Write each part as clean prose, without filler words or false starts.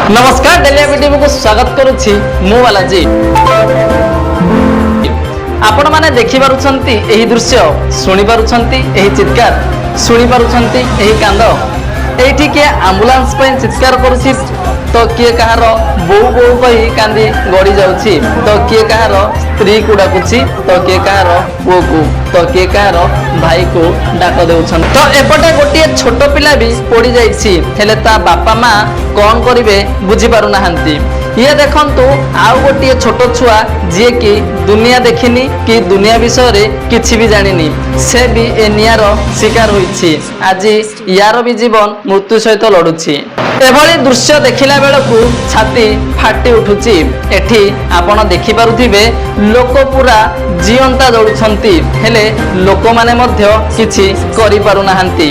नमस्कार daily video को स्वागत करुछि मु बालाजी। आपण माने देखि पारुछंती एही दृश्य, सुनि पारुछंती एही चित्कार, सुनि पारुछंती एही कांद। एठी के एम्बुलेंस पे चित्कार करुछि तो किए कहार बो बो कही कांदी गड़ी जाउछि, तो किए कहार स्त्री को डाकुछि, तो किए कहार पुओ को, तो किए कहार भाई को डाक देउछन। तो एपटे गोटे छोट पिला भी पड़ी जाइछि, हेले ता बापा माँ कौन करिवे बुझी पारु नाहंती। ये देखंतु आउ गोटे छोट छुआ जी कि दुनिया देखिनी कि दुनिया विषय रे किछि भी जानिनी, से भी ए नियार शिकार होइछि। आज यार भी जीवन मृत्यु सहित लड़ुछि। एभली दृश्य देखिला बेलकू छाती फाटी उठुछि। एठी आपण देखि पारुथिबे लोक पूरा जीवंता जळुछंती, हेले लोक माने मध्य किछि करि पारु नाहंती।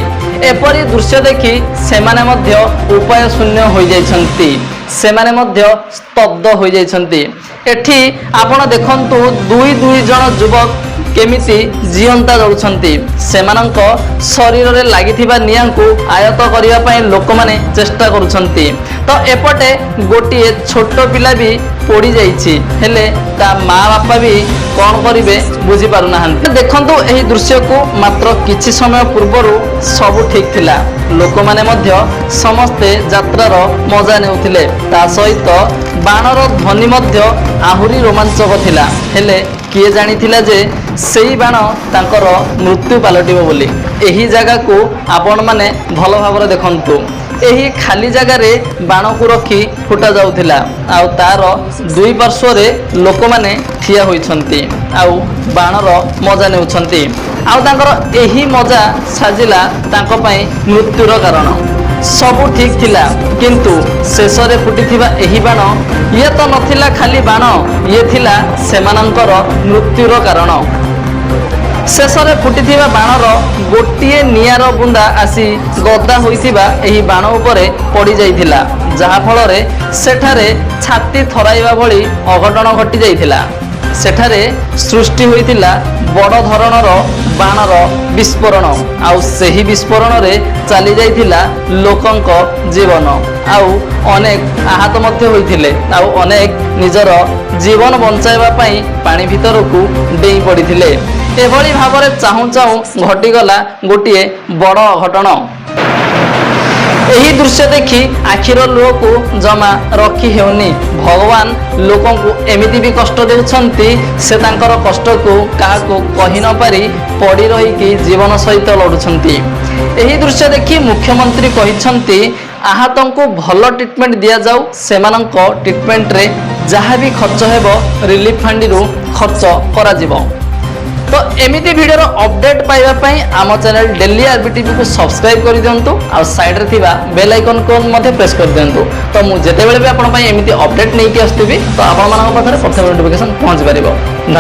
एपरी दृश्य देखि सेमाने मध्य उपाय शून्य होई जाइछंती, सेमाने मध्य स्तब्ध होई जाइछंती। एठी आपण देखंतु दुई दुई जण युवक केमिति जीवंता जळुछंती। सेमानंक शरीर रे लागिथिबा नियांकु आयत करिवा पई लोक माने चेष्टा करूछंती। तो एपटे गोटिए छोट पिला भी पड़ी जाइछि, हेले ता माँ बापा भी कौन करिवे बुझी पारु नाहंती। देखंतु एही दृश्य को मात्र किछि समय पूर्वरु सब ठीक थिला, लोक माने मध्य समस्ते यात्रार मजा नेउथिले, ता सहित बाणर ध्वनि मध्य आहुरी रोमांचक थिला। हेले किए जानिथिला जे सेई बाण तांकर मृत्यु पालटिबो बोली। एही जगह को आपण माने भल भाବରେ देखंतु, एही खाली जगह रे बाण को रखी फुटा जाउथिला, आउ तार दुई पार्श्व रे लोक माने ठिया होइछंती, आउ बाणर मजा नेउछंती। आउ तांकर एही मजा साजिला तांको पई मृत्युर कारण। सबु ठीक थिला, किंतु शेष रे फुटिथिबा एही बाण ये तो नथिला खाली बाण, ये थिला सेमानंकर मृत्युर कारण। शेष रे फुटिथिबा बाणर गोटिए नियार बुंदा आसी गदा होइथिबा एही बाण उपरे पड़ी जाइथिला, जहा फल रे सेठारे छाती थराइबा भली अघटन घटी जाइथिला। सेठारे सृष्टि होइथिला बड़ धरणर बाणर विस्फोरण, आउ सेही विस्फोरण रे चली जाइथिला लोकंक जीवन, आउ अनेक आहत मध्य होइथिले, आउ अनेक निजर जीवन बंचाइबा पई पानी भितर को डेई पड़िथिले। एभली भाବରେ चाहू चाहू घटिगला गोटिए बड़ अघटन। एही दृश्य देखि आखिर लुह को जमा रखी हेउनी। भगवान लोकों को एमिति भी कष्ट देउछंती, से तांकर कष्ट को काहाको कहि न पारी पड़ी रही कि जीवन सहित लड़ुछंती। एही दृश्य देखि मुख्यमंत्री कहिछंती आहतों को भल ट्रीटमेंट दिया जाऊ, सेमानंक ट्रीटमेंट रे जहाँ भी खर्च हेबो रिलीफ फंड रु खर्च करा जिवो। तो एमिति वीडियो अपडेट पाइबा पई आम चैनल डेली आरबीटीवी को सब्सक्राइब कर दियंतु, आ साइड रे थिबा बेल आइकन को मध्ये प्रेस कर दियंतु। तो मु जेते बेले भी आपण पई एमिति अपडेट नै कि आस्तुबी, तो आपण मानक पाखरे प्रथम नोटिफिकेशन पहुंच परिबो। धन्यवाद।